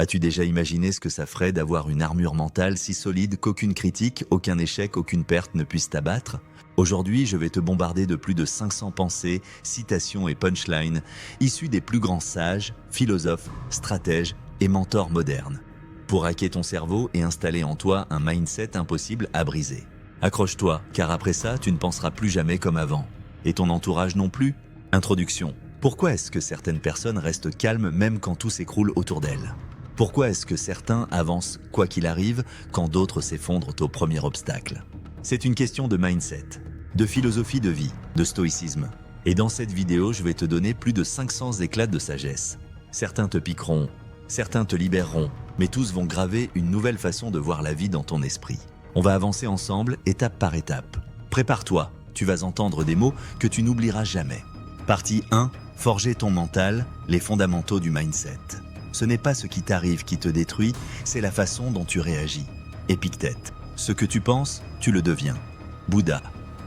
As-tu déjà imaginé ce que ça ferait d'avoir une armure mentale si solide qu'aucune critique, aucun échec, aucune perte ne puisse t'abattre? Aujourd'hui, je vais te bombarder de plus de 500 pensées, citations et punchlines issues des plus grands sages, philosophes, stratèges et mentors modernes, pour hacker ton cerveau et installer en toi un mindset impossible à briser. Accroche-toi, car après ça, tu ne penseras plus jamais comme avant. Et ton entourage non plus? Introduction. Pourquoi est-ce que certaines personnes restent calmes même quand tout s'écroule autour d'elles? Pourquoi est-ce que certains avancent quoi qu'il arrive quand d'autres s'effondrent au premier obstacle? C'est une question de mindset, de philosophie de vie, de stoïcisme. Et dans cette vidéo, je vais te donner plus de 500 éclats de sagesse. Certains te piqueront, certains te libéreront, mais tous vont graver une nouvelle façon de voir la vie dans ton esprit. On va avancer ensemble, étape par étape. Prépare-toi, tu vas entendre des mots que tu n'oublieras jamais. Partie 1. Forger ton mental, les fondamentaux du mindset. Ce n'est pas ce qui t'arrive qui te détruit, c'est la façon dont tu réagis. Épictète. Ce que tu penses, tu le deviens. Bouddha.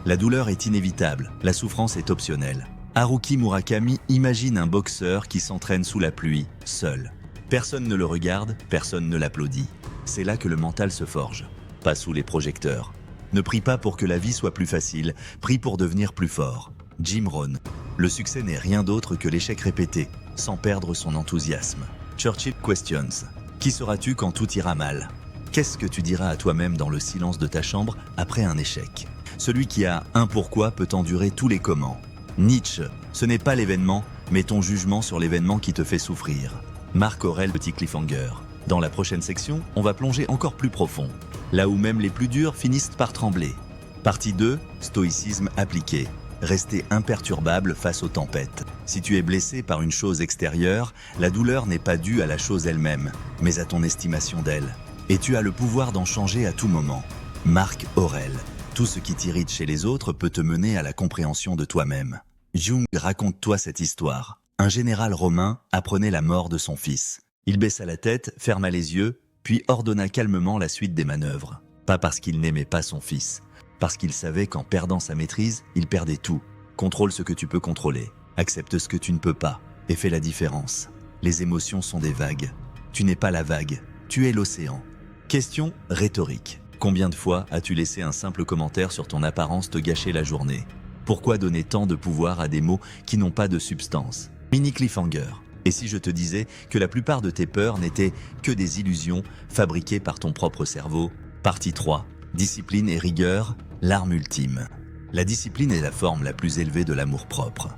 La douleur est inévitable, la souffrance est optionnelle. Haruki Murakami imagine un boxeur qui s'entraîne sous la pluie, seul. Personne ne le regarde, personne ne l'applaudit. C'est là que le mental se forge, pas sous les projecteurs. Ne prie pas pour que la vie soit plus facile, prie pour devenir plus fort. Jim Rohn. Le succès n'est rien d'autre que l'échec répété, sans perdre son enthousiasme. Churchill Questions. Qui seras-tu quand tout ira mal? Qu'est-ce que tu diras à toi-même dans le silence de ta chambre après un échec? Celui qui a un pourquoi peut endurer tous les comment. Nietzsche. Ce n'est pas l'événement, mais ton jugement sur l'événement qui te fait souffrir. Marc Aurèle Petit Cliffhanger. Dans la prochaine section, on va plonger encore plus profond, là où même les plus durs finissent par trembler. Partie 2. Stoïcisme appliqué. Rester imperturbable face aux tempêtes. Si tu es blessé par une chose extérieure, la douleur n'est pas due à la chose elle-même, mais à ton estimation d'elle. Et tu as le pouvoir d'en changer à tout moment. Marc Aurèle. Tout ce qui t'irrite chez les autres peut te mener à la compréhension de toi-même. Jung, raconte-toi cette histoire. Un général romain apprenait la mort de son fils. Il baissa la tête, ferma les yeux, puis ordonna calmement la suite des manœuvres. Pas parce qu'il n'aimait pas son fils, parce qu'il savait qu'en perdant sa maîtrise, il perdait tout. Contrôle ce que tu peux contrôler, accepte ce que tu ne peux pas, et fais la différence. Les émotions sont des vagues. Tu n'es pas la vague, tu es l'océan. Question rhétorique. Combien de fois as-tu laissé un simple commentaire sur ton apparence te gâcher la journée? Pourquoi donner tant de pouvoir à des mots qui n'ont pas de substance? Mini cliffhanger. Et si je te disais que la plupart de tes peurs n'étaient que des illusions fabriquées par ton propre cerveau? Partie 3. Discipline et rigueur, l'arme ultime. La discipline est la forme la plus élevée de l'amour-propre.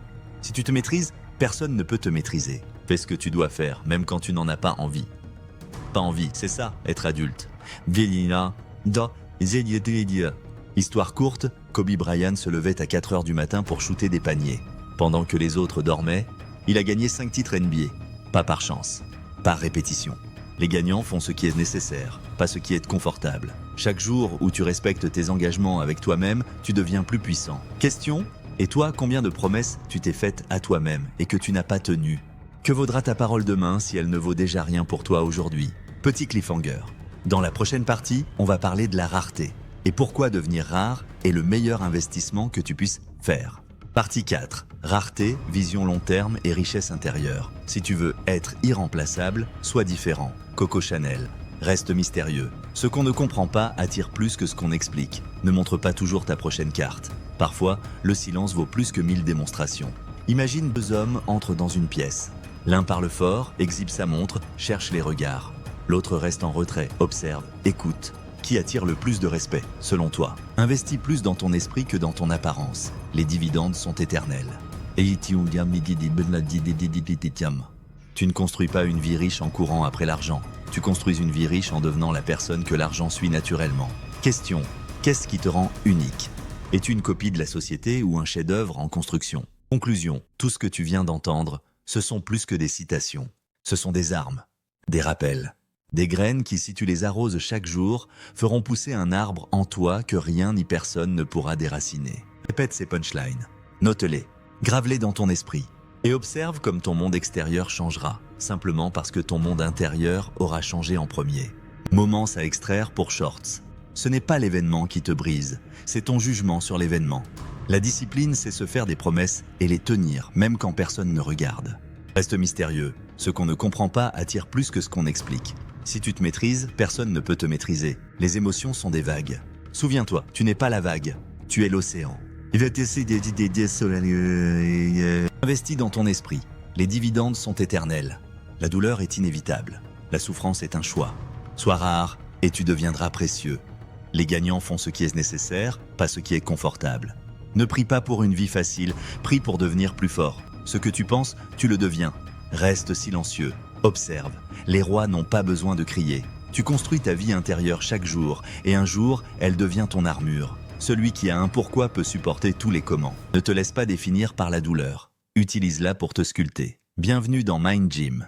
Si tu te maîtrises, personne ne peut te maîtriser. Fais ce que tu dois faire, même quand tu n'en as pas envie. Pas envie, c'est ça, être adulte. Histoire courte, Kobe Bryant se levait à 4 heures du matin pour shooter des paniers. Pendant que les autres dormaient, il a gagné 5 titres NBA. Pas par chance, par répétition. Les gagnants font ce qui est nécessaire, pas ce qui est confortable. Chaque jour où tu respectes tes engagements avec toi-même, tu deviens plus puissant. Question: et toi, combien de promesses tu t'es faites à toi-même et que tu n'as pas tenues? Que vaudra ta parole demain si elle ne vaut déjà rien pour toi aujourd'hui? Petit cliffhanger. Dans la prochaine partie, on va parler de la rareté et pourquoi devenir rare est le meilleur investissement que tu puisses faire. Partie 4. Rareté, vision long terme et richesse intérieure. Si tu veux être irremplaçable, sois différent. Coco Chanel. Reste mystérieux. Ce qu'on ne comprend pas attire plus que ce qu'on explique. Ne montre pas toujours ta prochaine carte. Parfois, le silence vaut plus que 1000 démonstrations. Imagine 2 hommes entrent dans une pièce. L'un parle fort, exhibe sa montre, cherche les regards. L'autre reste en retrait, observe, écoute. Qui attire le plus de respect, selon toi? Investis plus dans ton esprit que dans ton apparence. Les dividendes sont éternels. Tu ne construis pas une vie riche en courant après l'argent. Tu construis une vie riche en devenant la personne que l'argent suit naturellement. Question: qu'est-ce qui te rend unique? Es-tu une copie de la société ou un chef-d'œuvre en construction? Conclusion: tout ce que tu viens d'entendre, ce sont plus que des citations. Ce sont des armes, des rappels. Des graines qui, si tu les arroses chaque jour, feront pousser un arbre en toi que rien ni personne ne pourra déraciner. Répète ces punchlines. Note-les, grave-les dans ton esprit. Et observe comme ton monde extérieur changera, simplement parce que ton monde intérieur aura changé en premier. Moments à extraire pour Shorts. Ce n'est pas l'événement qui te brise, c'est ton jugement sur l'événement. La discipline, c'est se faire des promesses et les tenir, même quand personne ne regarde. Reste mystérieux, Ce qu'on ne comprend pas attire plus que ce qu'on explique. Si tu te maîtrises, personne ne peut te maîtriser. Les émotions sont des vagues. Souviens-toi, tu n'es pas la vague, tu es l'océan. Investis dans ton esprit. Les dividendes sont éternels. La douleur est inévitable. La souffrance est un choix. Sois rare et tu deviendras précieux. Les gagnants font ce qui est nécessaire, pas ce qui est confortable. Ne prie pas pour une vie facile, prie pour devenir plus fort. Ce que tu penses, tu le deviens. Reste silencieux. Observe. Les rois n'ont pas besoin de crier. Tu construis ta vie intérieure chaque jour, et un jour, elle devient ton armure. Celui qui a un pourquoi peut supporter tous les comment. Ne te laisse pas définir par la douleur. Utilise-la pour te sculpter. Bienvenue dans Mind Gym.